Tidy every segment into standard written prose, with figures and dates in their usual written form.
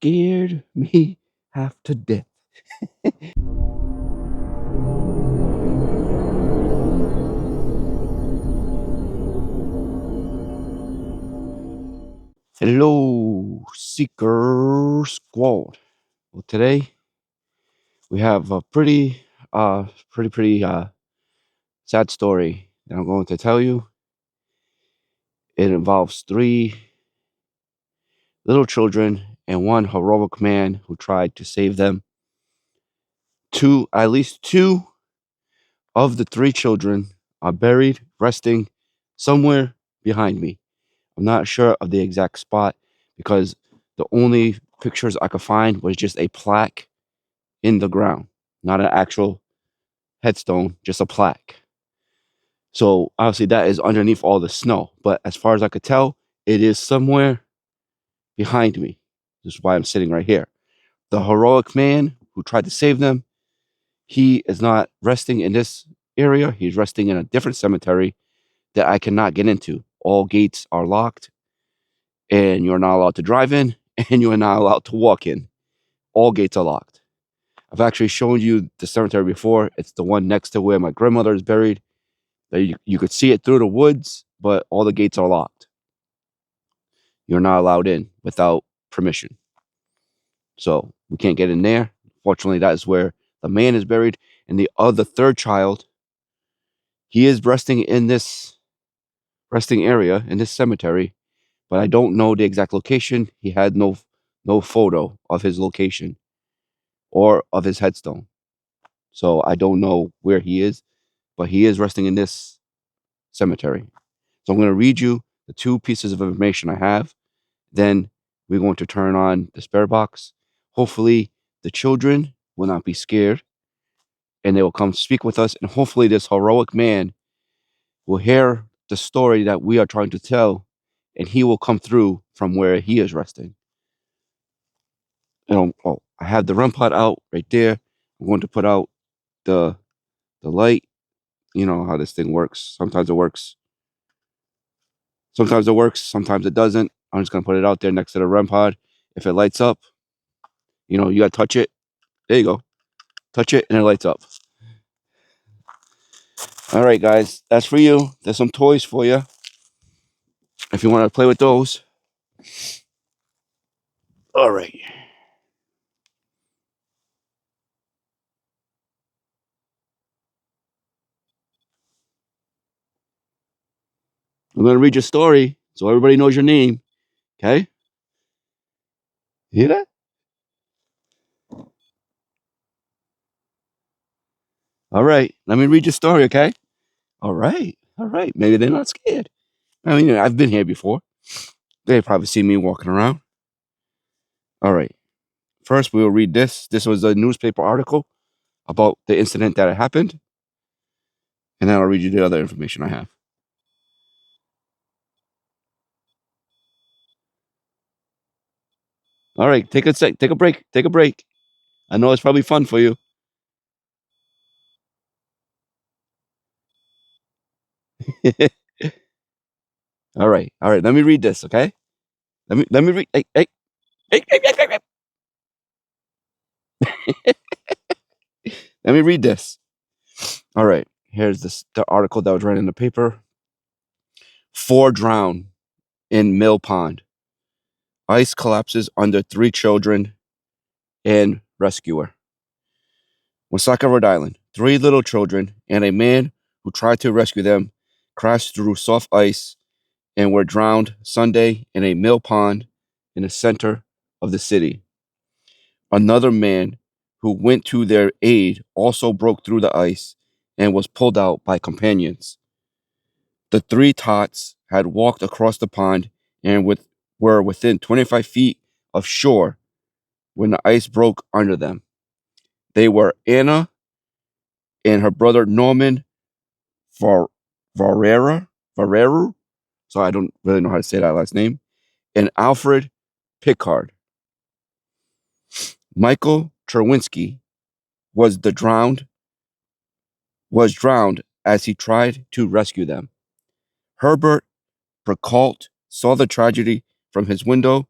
scared me half to death. Hello, Seeker Squad. Well, today we have a pretty sad story that I'm going to tell you. It involves three little children and one heroic man who tried to save them. At least two of the three children are buried, resting somewhere behind me. I'm not sure of the exact spot because the only pictures I could find was just a plaque in the ground, not an actual headstone, just a plaque. So obviously that is underneath all the snow. But as far as I could tell, it is somewhere behind me. This is why I'm sitting right here. The heroic man who tried to save them, he is not resting in this area. He's resting in a different cemetery that I cannot get into. All gates are locked, and you're not allowed to drive in, and you are not allowed to walk in. All gates are locked. I've actually shown you the cemetery before. It's the one next to where my grandmother is buried. You could see it through the woods, but all the gates are locked. You're not allowed in without permission. So we can't get in there. Fortunately, that is where the man is buried. And the third child, he is resting in this resting area in this cemetery, but I don't know the exact location. He had no photo of his location or of his headstone. So I don't know where he is, but he is resting in this cemetery. So I'm going to read you the two pieces of information I have. Then we're going to turn on the SpiritBox. Hopefully, the children will not be scared and they will come speak with us. And hopefully, this heroic man will hear the story that we are trying to tell and he will come through from where he is resting. I have the REM pod out right there. I'm going to put out the light. You know how this thing works. Sometimes it works. Sometimes it doesn't. I'm just going to put it out there next to the REM pod. If it lights up, you got to touch it. There you go. Touch it and it lights up. All right, guys. That's for you. There's some toys for you. If you want to play with those. All right. I'm going to read your story so everybody knows your name. Okay? Hear that? All right. Let me read your story, okay? All right. All right. Maybe they're not scared. I mean, I've been here before. They've probably seen me walking around. All right. First, we'll read this. This was a newspaper article about the incident that had happened. And then I'll read you the other information I have. All right. Take a break. Take a break. I know it's probably fun for you. All right. All right. Let me read this, okay? Let me read. Hey. Let me read this. All right. Here's the article that was read in the paper. 4 drown in Mill Pond. Ice collapses under 3 children and rescuer. Woonsocket, Rhode Island. 3 little children and a man who tried to rescue them crashed through soft ice and were drowned Sunday in a mill pond in the center of the city. Another man who went to their aid also broke through the ice and was pulled out by companions. The 3 tots had walked across the pond and were within 25 feet of shore when the ice broke under them. They were Anna and her brother Norman Varreru. So I don't really know how to say that last name. And Alfred Pickard. Michael Cherwinski was drowned as he tried to rescue them. Herbert Bracault saw the tragedy from his window.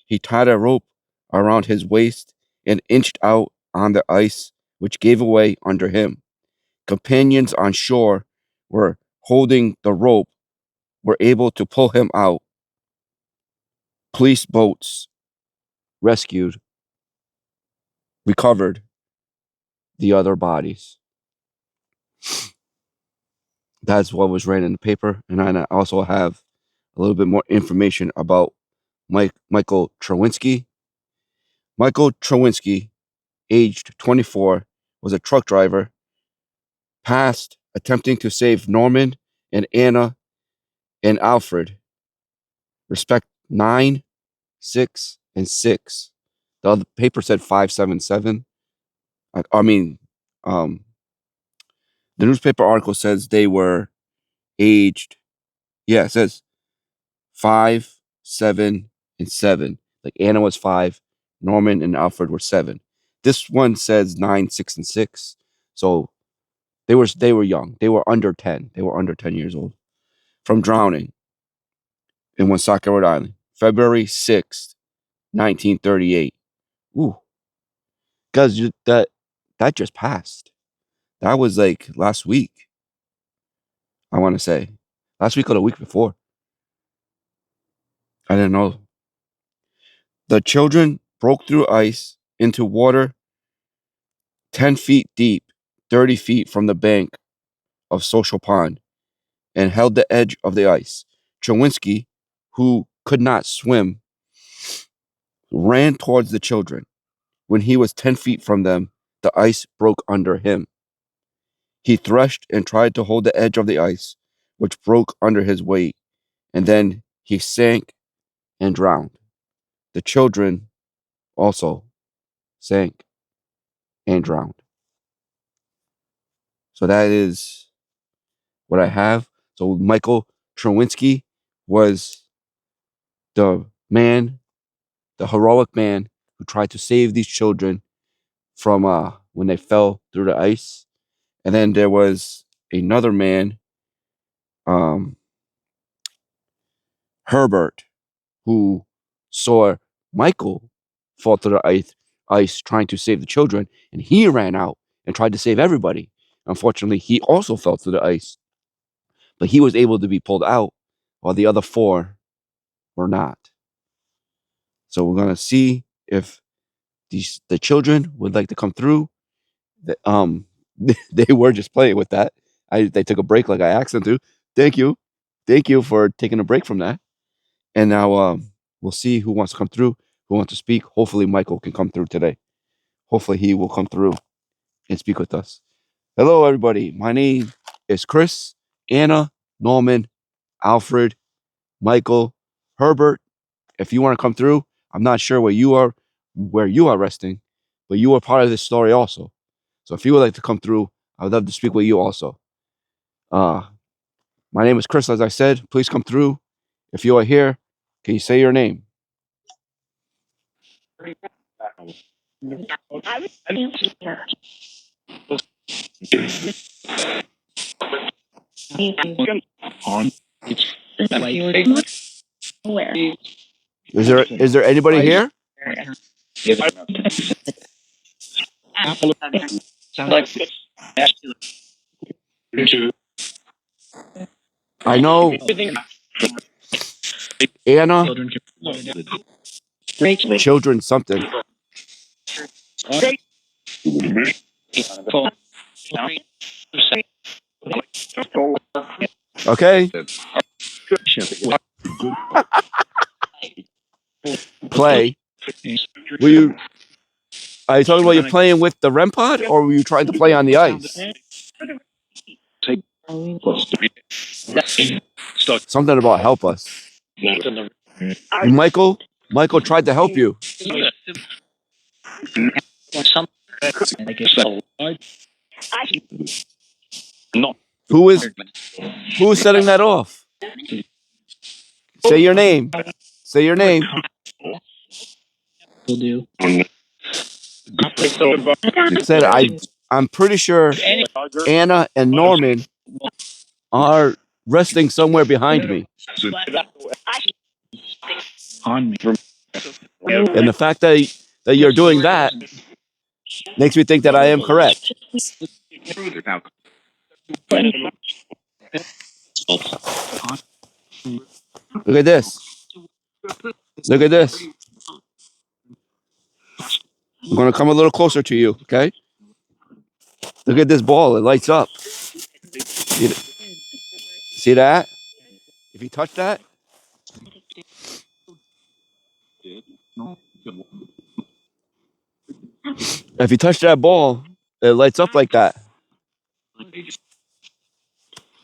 He tied a rope around his waist and inched out on the ice, which gave away under him. Companions on shore were holding the rope, were able to pull him out. Police boats rescued, recovered the other bodies. That's what was written in the paper. And I also have a little bit more information about Michael Trowinski. Michael Trowinski, aged 24, was a truck driver, passed attempting to save Norman and Anna and Alfred, respect 9, 6, and 6. The other paper said 577. I mean, um, the newspaper article says they were aged, yeah, it says 5, 7, and 7. Like Anna was 5, Norman and Alfred were 7. This one says 9, 6, and 6. So they were young. They were under 10. They were under 10 years old. From drowning in Woonsocket, Rhode Island, February 6th, 1938. Ooh, guys, that just passed. That was like last week. I want to say last week or the week before. I didn't know. The children broke through ice into water 10 feet deep, 30 feet from the bank of Social Pond, and held the edge of the ice. Chowinski, who could not swim, ran towards the children. When he was 10 feet from them, the ice broke under him. He threshed and tried to hold the edge of the ice, which broke under his weight, and then he sank and drowned. The children also sank and drowned. So that is what I have. So Michael Trowinski was the man, the heroic man who tried to save these children from when they fell through the ice. And then there was another man, um, Herbert, who saw Michael fall through the ice trying to save the children, and he ran out and tried to save everybody. Unfortunately, he also fell through the ice, but he was able to be pulled out while the other 4 were not. So we're gonna see if the children would like to come through. They were just playing with that. They took a break like I asked them to. Thank you for taking a break from that. And now we'll see who wants to come through, who wants to speak. Hopefully, Michael can come through today. Hopefully, he will come through and speak with us. Hello, everybody. My name is Chris, Anna, Norman, Alfred, Michael, Herbert. If you want to come through, I'm not sure where you are resting, but you are part of this story also. So if you would like to come through, I would love to speak with you also. My name is Chris, as I said. Please come through. If you are here, can you say your name? Is there anybody here? I know Anna, children something. Okay, play. Were you? Are you talking about you playing with the REM pod, or were you trying to play on the ice? Something about help us. Michael. Michael tried to help you. Who is setting that off? Say your name. Say your name. Said I'm pretty sure Anna and Norman are resting somewhere behind me. And the fact that you're doing that makes me think that I am correct. Look at this. Look at this. I'm going to come a little closer to you, okay? Look at this ball. It lights up. See that? If you touch that, if you touch that ball, it lights up like that.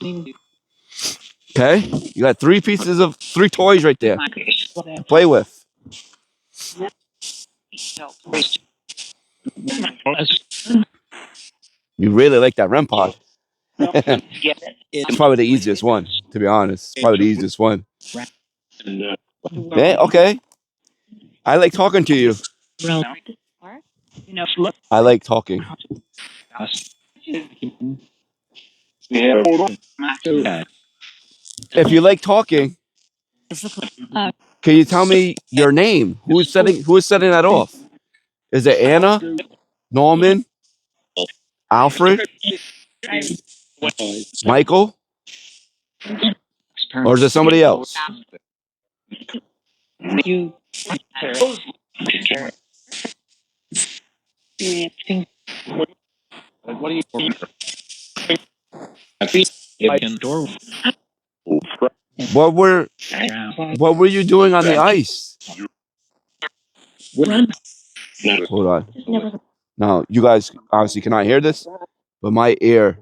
Okay? You got three toys right there to play with. You really like that REM pod. It's probably the easiest one, to be honest. Probably the easiest one. Yeah, okay. I like talking to you. I like talking. If you like talking, can you tell me your name? Who is setting that off? Is it Anna, Norman, Alfred, Michael, or is it somebody else? What were what were you doing on the ice? Hold on. Now, you guys obviously cannot hear this, but my ear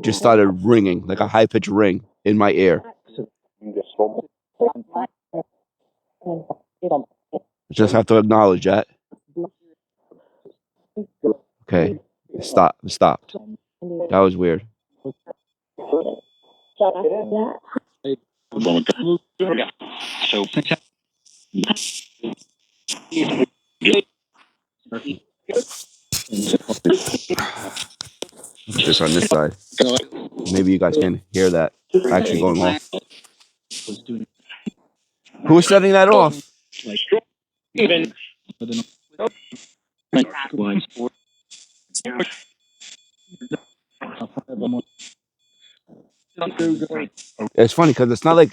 just started ringing, like a high pitched ring in my ear. Just have to acknowledge that. Okay. It stopped. That was weird. Just on this side. Maybe you guys can hear that actually going off. Who's setting that off? It's funny because it's not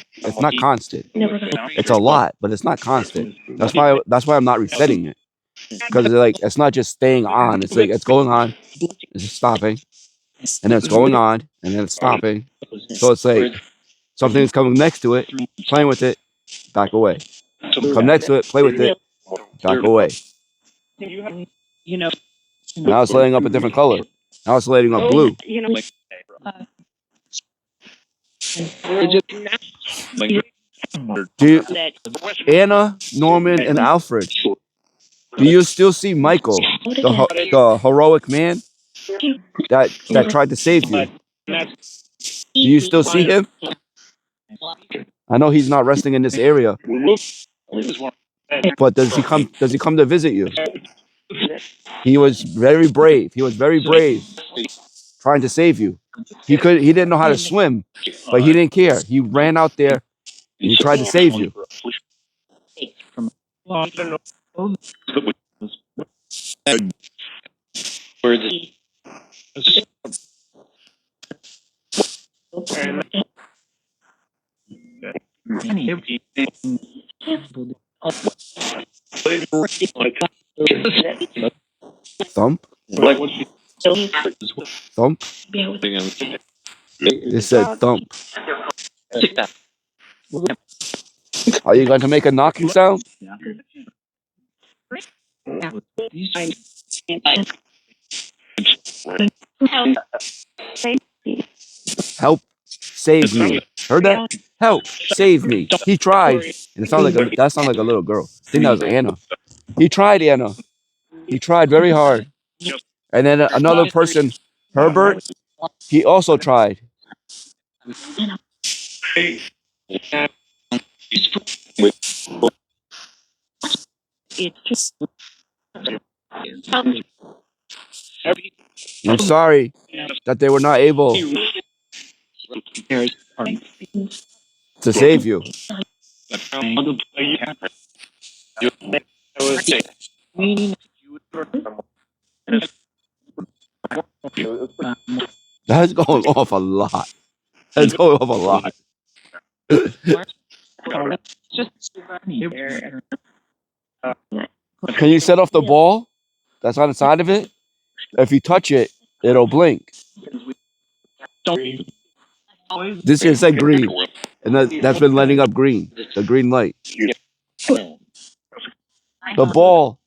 constant. It's a lot, but it's not constant. That's why I'm not resetting it, because it's not just staying on. It's like it's going on, it's just stopping, and then it's going on, and then it's stopping. So it's like something's coming next to it, playing with it, back away. Come next to it, play with it, back away. Now it's lighting up a different color. Now it's lighting up blue. Do you, Anna, Norman, and Alfred, do you still see Michael, the heroic man that tried to save you? Do you still see him? I know he's not resting in this area, but Does he come to visit you? He was very brave. He was very brave, trying to save you. He didn't know how to swim, but he didn't care. He ran out there and he tried to save you. Thump, thump. It said thump. Are you going to make a knocking sound? Help save me. Heard that? Help save me. He tried, and that sounded like a little girl. I think that was Anna. He tried, Anna. He tried very hard. And then another person, Herbert, he also tried. I'm sorry that they were not able to save you. That's going off a lot. That's going off a lot. Can you set off the ball that's on the side of it? If you touch it, it'll blink. This here said green, and that's been lighting up green, the green light. The ball,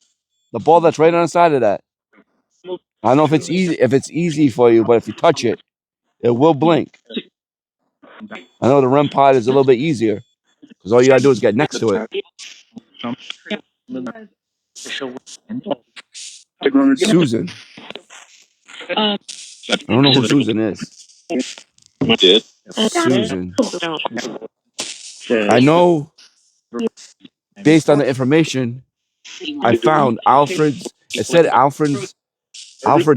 the ball that's right on the side of that. I don't know if it's easy for you, but if you touch it, it will blink. I know the REM pod is a little bit easier because all you gotta do is get next to it. Susan, I don't know who Susan is. Susan, I know based on the information I found. Alfred's. It said Alfred's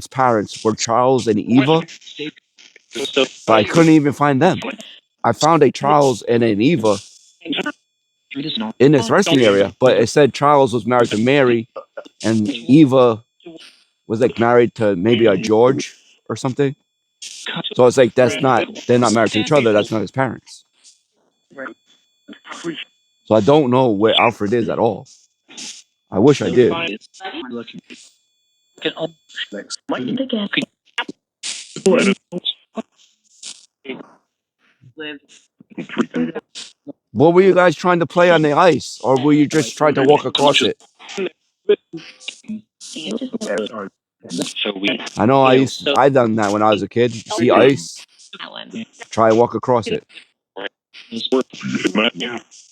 parents were Charles and Eva, but I couldn't even find them. I found a Charles and an Eva in this resting area, but it said Charles was married to Mary and Eva was like married to maybe a George or something. So it's like they're not married to each other. That's not his parents. So I don't know where Alfred is at all. I wish I did. What were you guys trying to play on the ice, or were you just trying to walk across it? I know I done that when I was a kid. You see ice, try and walk across it.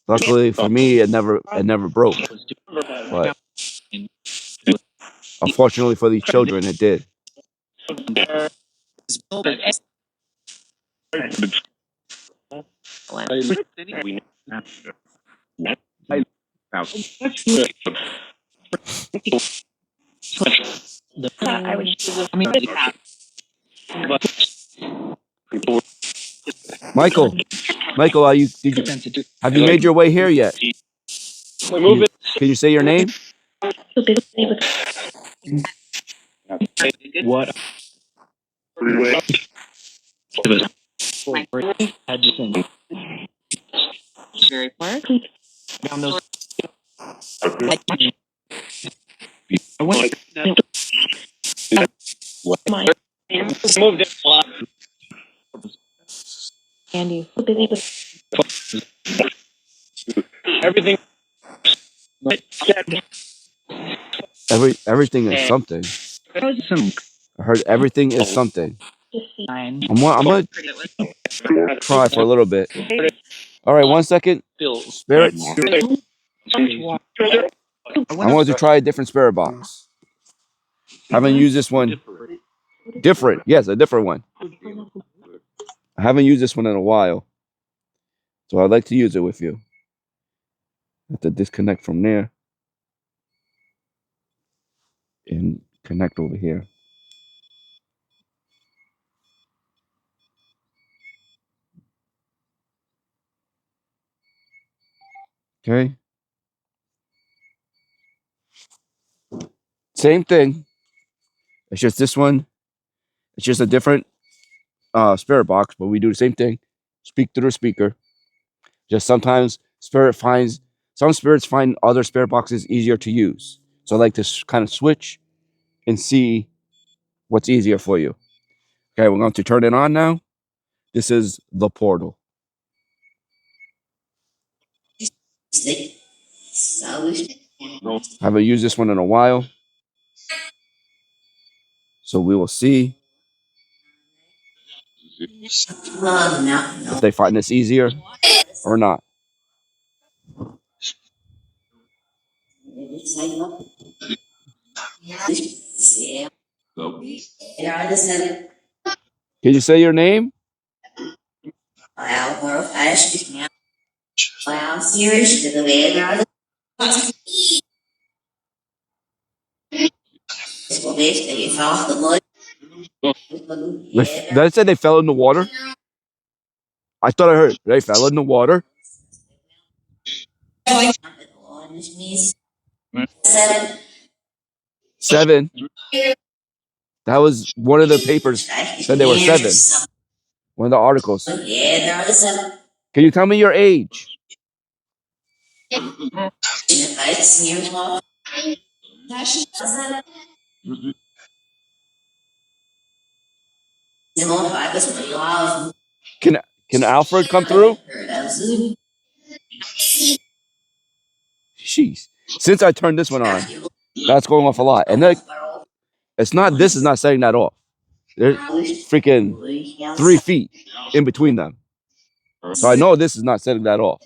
Luckily for me, it never broke. But unfortunately for these children, it did. Michael, Michael, have you made your way here yet? Can you say your name? Everything is something. I heard everything is something. I'm gonna try for a little bit. All right, 1 second. Spirits. I wanted to try a different spirit box. I haven't used this one. Different. Yes, a different one. I haven't used this one in a while. So I'd like to use it with you. I have to disconnect from there and connect over here. Okay. Same thing. It's just this one. It's just a different spirit box, but we do the same thing. Speak through the speaker. Just sometimes some spirits find other spirit boxes easier to use. So I like to kind of switch and see what's easier for you. Okay, we're going to turn it on now. This is the portal. I haven't used this one in a while. So we will see if they find this easier or not. Can you say your name? Did I say they fell in the water? I thought I heard they fell in the water. Seven. That was one of the papers said there were seven. One of the articles. Can you tell me your age? Can can Alfred come through? Jeez. Since I turned this one on, that's going off a lot. And it's not. This is not setting that off. There's freaking 3 feet in between them. So I know this is not setting that off.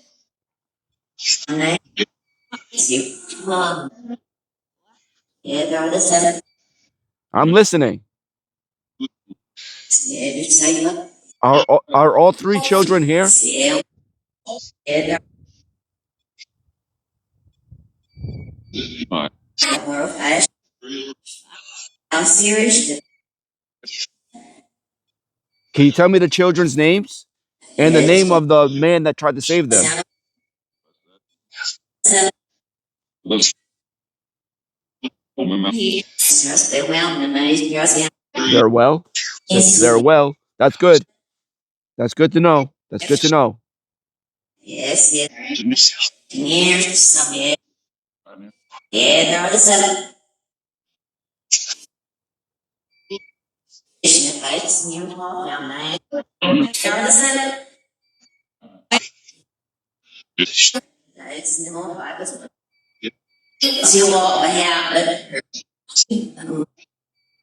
I'm listening. Are all three children here? Can you tell me the children's names and the name of the man that tried to save them? They're well. They're well. That's good. That's good to know. That's good to know.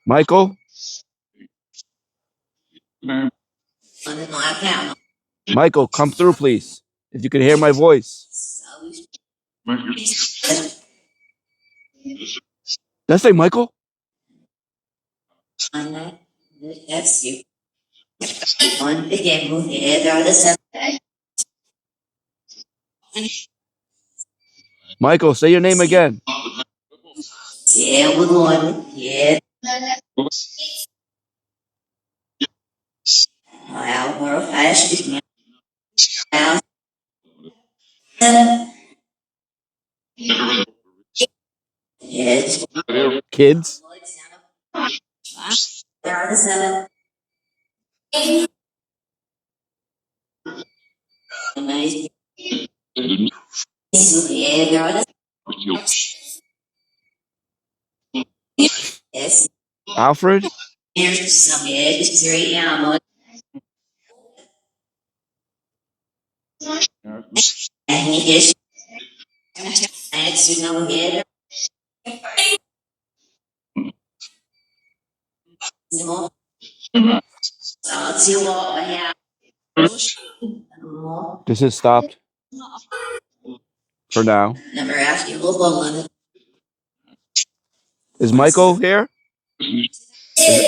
Michael, Michael, come through, please. If you can hear my voice. Did I say Michael? Michael, say your name again. Kids. Alfred. This is stopped for now. Is Michael here?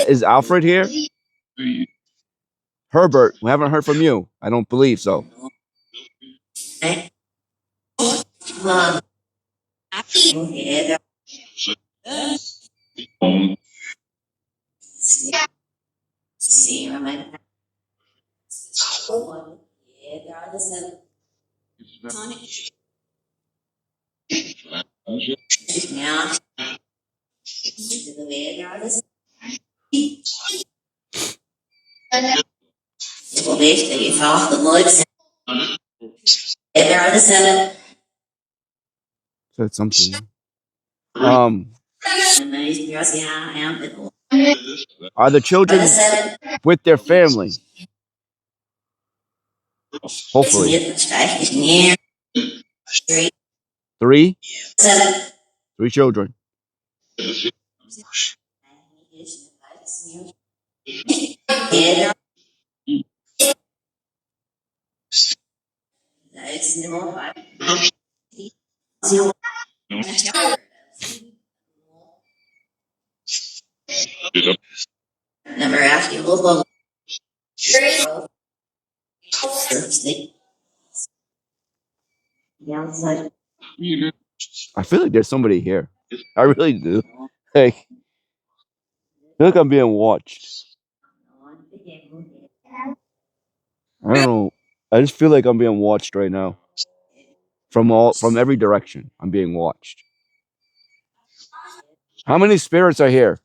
Is Alfred here? Herbert, we haven't heard from you. I don't believe so. Said something. Are the children with their family? Hopefully. Three? Three children. I feel like there's somebody here. I really do. Like, I feel like I'm being watched. I don't know. I just feel like I'm being watched right now. From every direction. I'm being watched. How many spirits are here?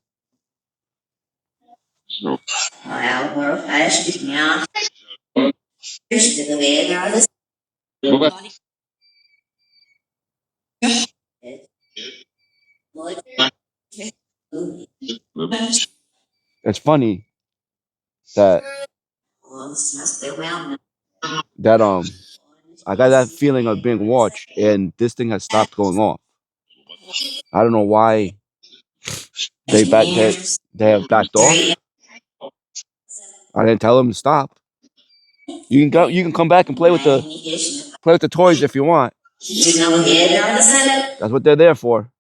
It's funny that that I got that feeling of being watched, and this thing has stopped going off. I don't know why they have backed off. I didn't tell them to stop. You can go. You can come back and play with the toys if you want. That's what they're there for.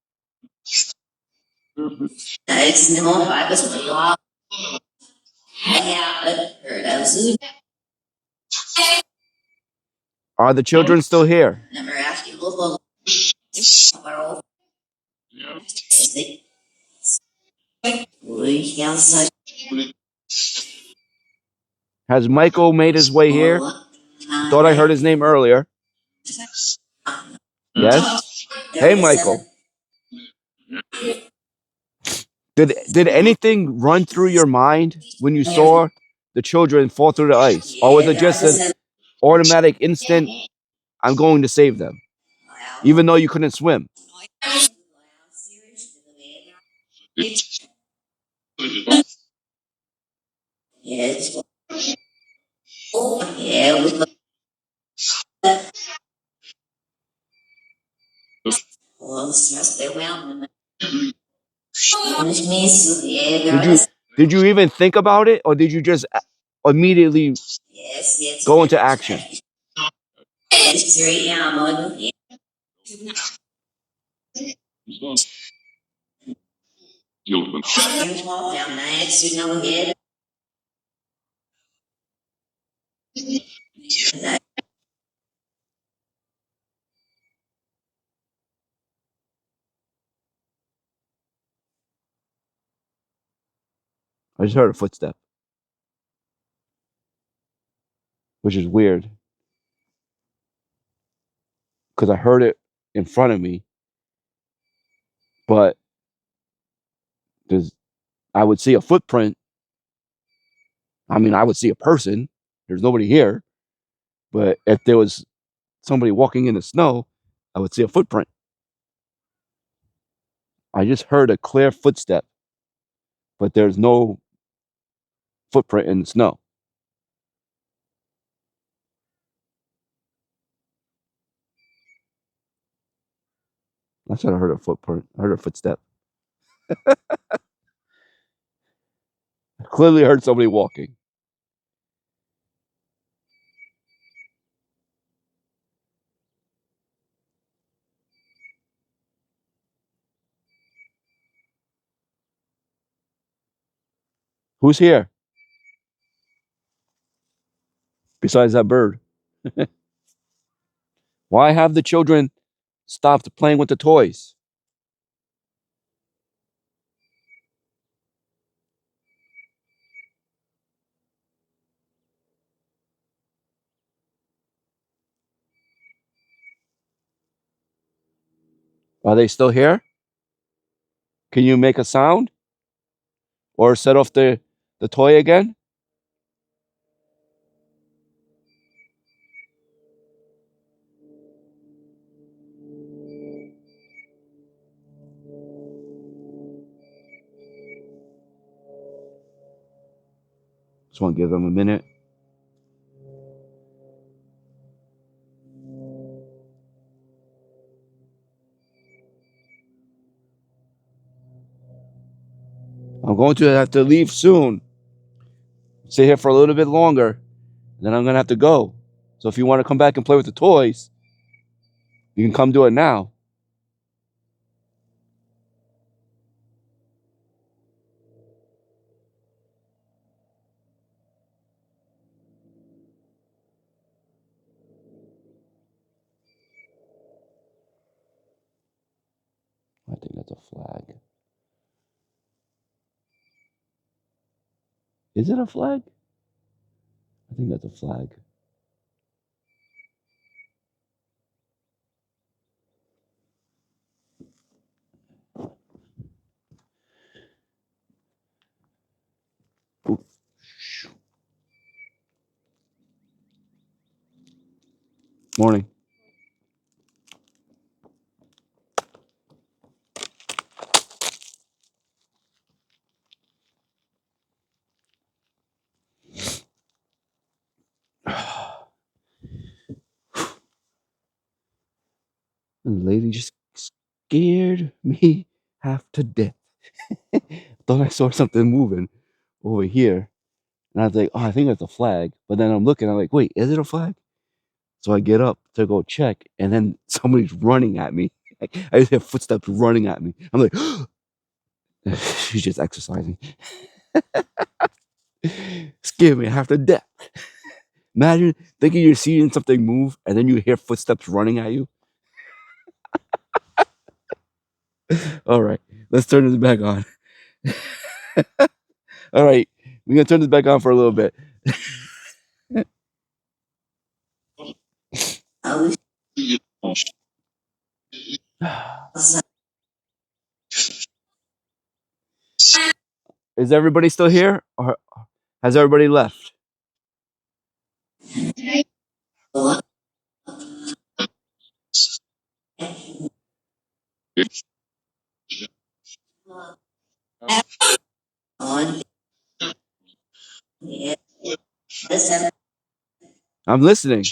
Are the children still here? Has Michael made his way here? Thought I heard his name earlier. Yes. Hey, Michael. Did anything run through your mind when you saw the children fall through the ice, or was it just an automatic instant? I'm going to save them, even though you couldn't swim. Did you did you even think about it, or did you just immediately go into action? I just heard a footstep, which is weird because I heard it in front of me, but there's I would see a footprint. I mean, I would see a person. There's nobody here, but if there was somebody walking in the snow, I would see a footprint. I just heard a clear footstep, but there's no footprint in the snow. I said I heard a footprint. I heard a footstep. I clearly heard somebody walking. Who's here besides that bird? Why have the children stopped playing with the toys? Are they still here? Can you make a sound or set off the toy again? Just want to give them a minute. I'm going to have to leave soon. Stay here for a little bit longer. Then I'm going to have to go. So if you want to come back and play with the toys, you can come do it now. I think that's a flag. Is it a flag? I think that's a flag. Morning. And the lady just scared me half to death. Thought I saw something moving over here. And I was like, oh, I think that's a flag. But then I'm looking, I'm like, wait, is it a flag? So I get up to go check, and then somebody's running at me. I just hear footsteps running at me. I'm like, she's just exercising. Scared me half to death. Imagine thinking you're seeing something move, and then you hear footsteps running at you. All right, let's turn this back on. All right, we're gonna turn this back on for a little bit. Is everybody still here, or has everybody left? I'm listening.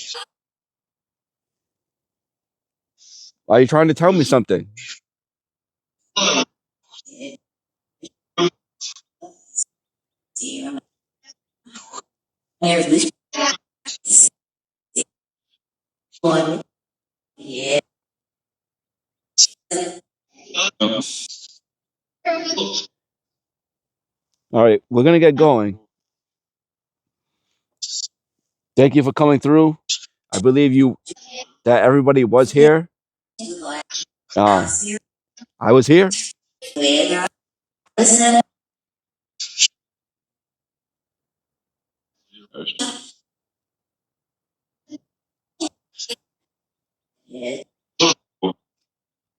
Are you trying to tell me something? All right, we're gonna get going. Thank you for coming through. I believe you that everybody was here. Uh, I was here.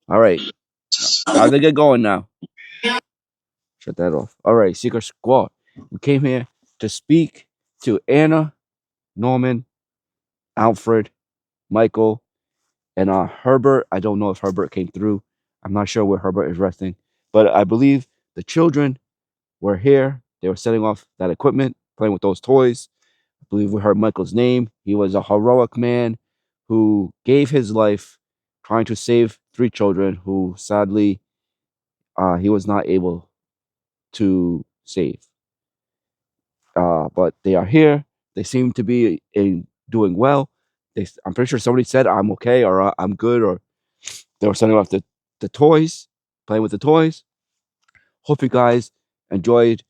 All right, time to get going now. Shut that off. All right, Secret Squad. We came here to speak to Anna, Norman, Alfred, Michael, and Herbert. I don't know if Herbert came through. I'm not sure where Herbert is resting, but I believe the children were here. They were setting off that equipment, playing with those toys. I believe we heard Michael's name. He was a heroic man who gave his life trying to save three children who sadly he was not able to save. But they are here. They seem to be doing well. I'm pretty sure somebody said I'm okay or I'm good, or they were sending off the toys, playing with the toys. Hope you guys enjoyed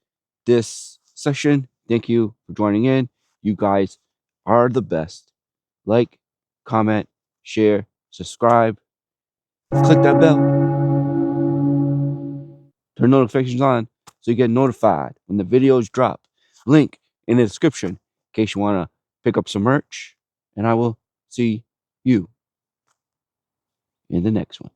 this session. Thank you for joining in. You guys are the best. Like, comment, share, subscribe, click that bell, turn notifications on so you get notified when the videos drop. Link in the description in case you want to pick up some merch. And I will see you in the next one.